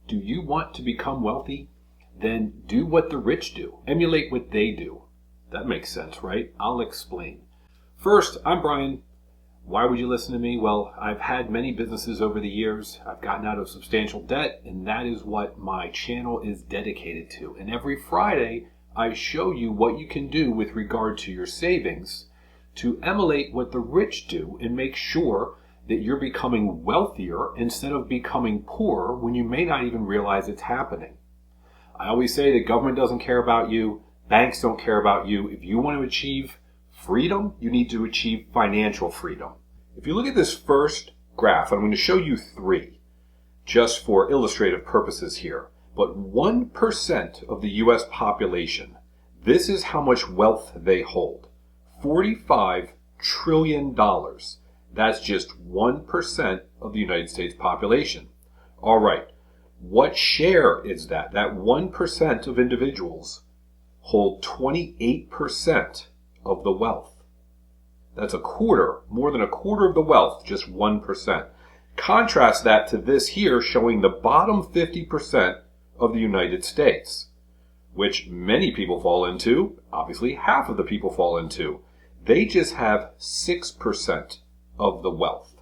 Do you want to become wealthy? Then do what the rich do. Emulate what they do. That makes sense, right? I'll explain. First, I'm Brian. Why would you listen to me? Well, I've had many businesses over the years. I've gotten out of substantial debt, and that is what my channel is dedicated to. And every Friday, I show you what you can do with regard to your savings to emulate what the rich do and make sure that you're becoming wealthier instead of becoming poorer when you may not even realize it's happening. I always say the government doesn't care about you. Banks don't care about you. If you want to achieve freedom, you need to achieve financial freedom. If you look at this first graph, I'm going to show you three just for illustrative purposes here. But 1% of the U.S. population, this is how much wealth they hold. $45 trillion. That's just 1% of the United States population. All right. What share is that? That 1% of individuals hold 28% of the wealth. That's a quarter, more than a quarter of the wealth, just 1%. Contrast that to this here showing the bottom 50% of the United States, which many people fall into, obviously half of the people fall into. They just have 6% of the wealth.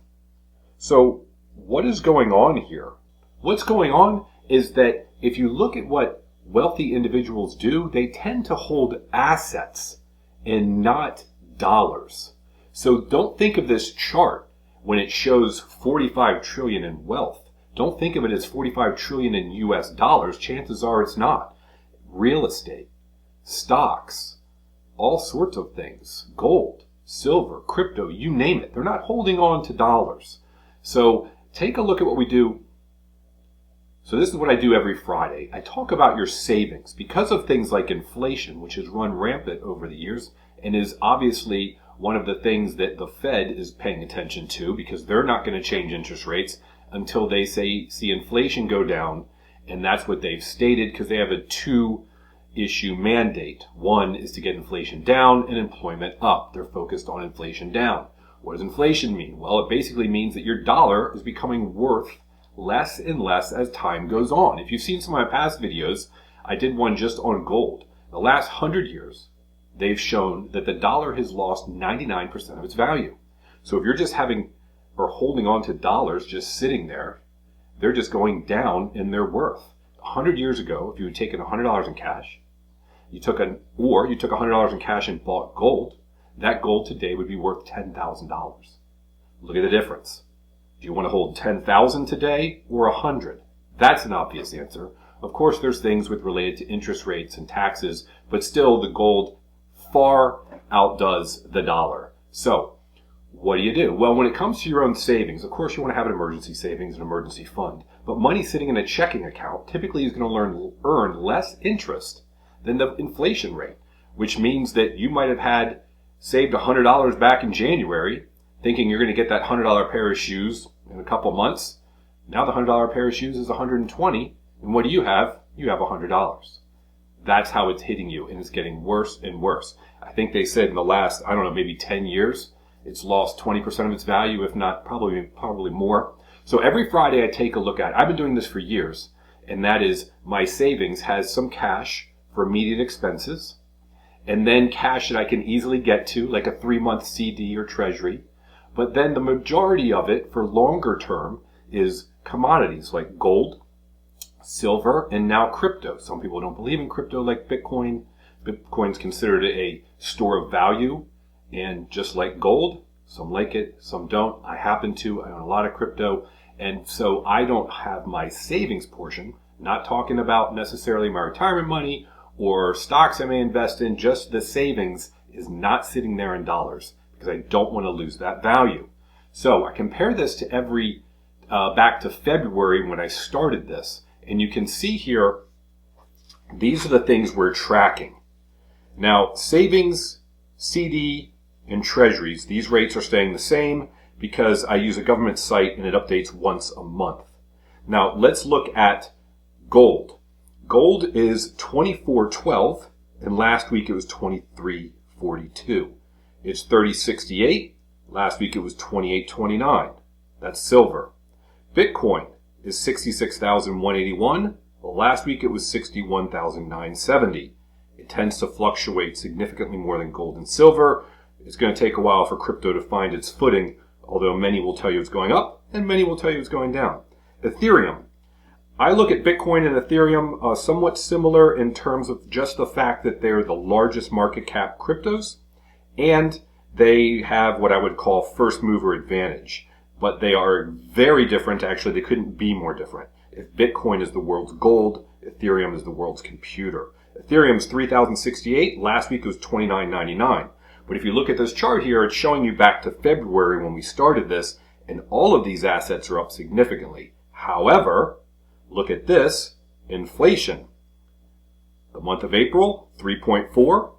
So what is going on here? What's going on is that if you look at what wealthy individuals do, they tend to hold assets and not dollars. So don't think of this chart when it shows 45 trillion in wealth. Don't think of it as 45 trillion in US dollars. Chances are it's not. Real estate, stocks, all sorts of things, gold, silver, crypto, you name it. They're not holding on to dollars. So take a look at what we do. So this is what I do every Friday. I talk about your savings because of things like inflation, which has run rampant over the years and is obviously one of the things that the Fed is paying attention to because they're not going to change interest rates until they see inflation go down. And that's what they've stated because they have a two-issue mandate. One is to get inflation down and employment up. They're focused on inflation down. What does inflation mean? Well, it basically means that your dollar is becoming worth less and less as time goes on. If you've seen some of my past videos, I did one just on gold. The last 100 years, they've shown that the dollar has lost 99% of its value. So if you're just having or holding on to dollars just sitting there, they're just going down in their worth. 100 years ago, if you had taken $100 in cash, you took $100 in cash and bought gold, that gold today would be worth $10,000. Look at the difference. Do you want to hold 10,000 today or 100? That's an obvious answer. Of course, there's things related to interest rates and taxes, but still the gold far outdoes the dollar. So what do? Well, when it comes to your own savings, of course you want to have an emergency savings, an emergency fund. But money sitting in a checking account typically is going to earn less interest than the inflation rate, which means that you might have had saved $100 back in January, thinking you're going to get that $100 pair of shoes in a couple months. Now the $100 pair of shoes is $120, and what do you have? You have $100. That's how it's hitting you, and it's getting worse and worse. I think they said in the last, maybe 10 years, it's lost 20% of its value, if not probably more. So every Friday I take a look at it. I've been doing this for years, and that is my savings has some cash for immediate expenses, and then cash that I can easily get to, like a 3-month CD or treasury. But then the majority of it for longer term is commodities like gold, silver, and now crypto. Some people don't believe in crypto like Bitcoin. Bitcoin's considered a store of value. And just like gold, some like it, some don't. I happen to. I own a lot of crypto. And so I don't have my savings portion, not talking about necessarily my retirement money or stocks I may invest in, just the savings is not sitting there in dollars because I don't want to lose that value. So I compare this to back to February when I started this. And you can see here, these are the things we're tracking. Now, savings, CD, and treasuries, these rates are staying the same because I use a government site and it updates once a month. Now, let's look at gold. Gold is 24.12, and last week it was 23.42. It's 30.68. Last week it was 28.29. That's silver. Bitcoin is 66,181. Last week it was 61,970. It tends to fluctuate significantly more than gold and silver. It's going to take a while for crypto to find its footing, although many will tell you it's going up and many will tell you it's going down. Ethereum. I look at Bitcoin and Ethereum somewhat similar in terms of just the fact that they're the largest market cap cryptos, and they have what I would call first mover advantage. But they are very different. Actually, they couldn't be more different. If Bitcoin is the world's gold, Ethereum is the world's computer. Ethereum's 3,068. Last week it was 2,999. But if you look at this chart here, it's showing you back to February when we started this, and all of these assets are up significantly. However, look at this, inflation. The month of April, 3.4.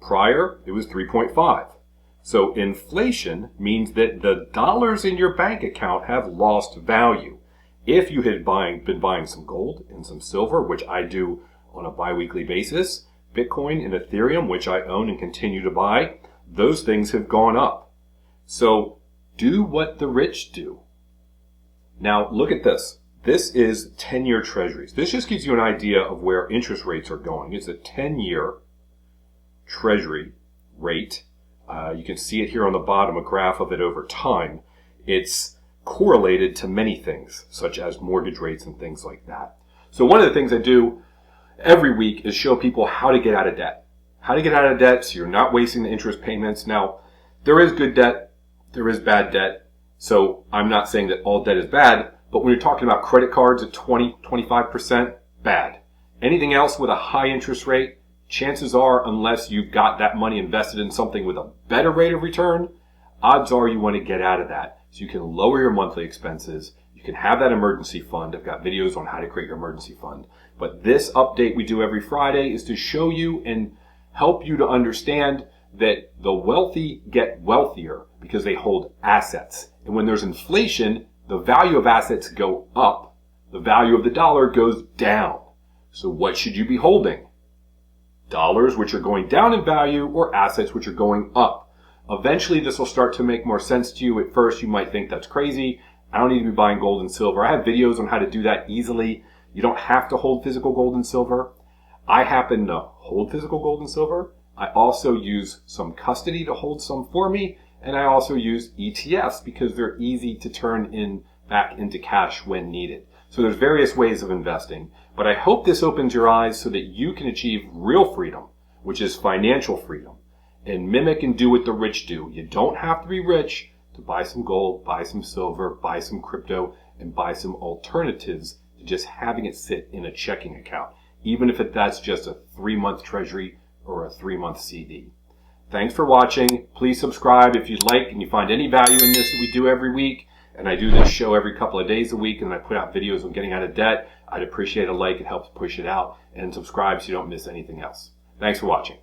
Prior, it was 3.5. So inflation means that the dollars in your bank account have lost value. If you had been buying some gold and some silver, which I do on a biweekly basis, Bitcoin and Ethereum, which I own and continue to buy, those things have gone up. So do what the rich do. Now look at this. This is 10-year treasuries. This just gives you an idea of where interest rates are going. It's a 10-year treasury rate. You can see it here on the bottom, a graph of it over time. It's correlated to many things, such as mortgage rates and things like that. So one of the things I do every week is show people how to get out of debt. How to get out of debt so you're not wasting the interest payments. Now, there is good debt, there is bad debt. So I'm not saying that all debt is bad, but when you're talking about credit cards at 20, 25%, bad. Anything else with a high interest rate, chances are, unless you've got that money invested in something with a better rate of return, odds are you want to get out of that so you can lower your monthly expenses. You can have that emergency fund. I've got videos on how to create your emergency fund. But this update we do every Friday is to show you and help you to understand that the wealthy get wealthier because they hold assets. And when there's inflation, the value of assets go up. The value of the dollar goes down. So what should you be holding? Dollars which are going down in value or assets which are going up. Eventually this will start to make more sense to you. At first you might think that's crazy. I don't need to be buying gold and silver. I have videos on how to do that easily. You don't have to hold physical gold and silver. I happen to hold physical gold and silver. I also use some custody to hold some for me. And I also use ETFs because they're easy to turn back into cash when needed. So there's various ways of investing. But I hope this opens your eyes so that you can achieve real freedom, which is financial freedom, and mimic and do what the rich do. You don't have to be rich to buy some gold, buy some silver, buy some crypto, and buy some alternatives to just having it sit in a checking account, even if that's just a 3-month treasury or a 3-month CD. Thanks for watching. Please subscribe if you'd like and you find any value in this that we do every week. And I do this show every couple of days a week, and I put out videos on getting out of debt. I'd appreciate a like. It helps push it out. And subscribe so you don't miss anything else. Thanks for watching.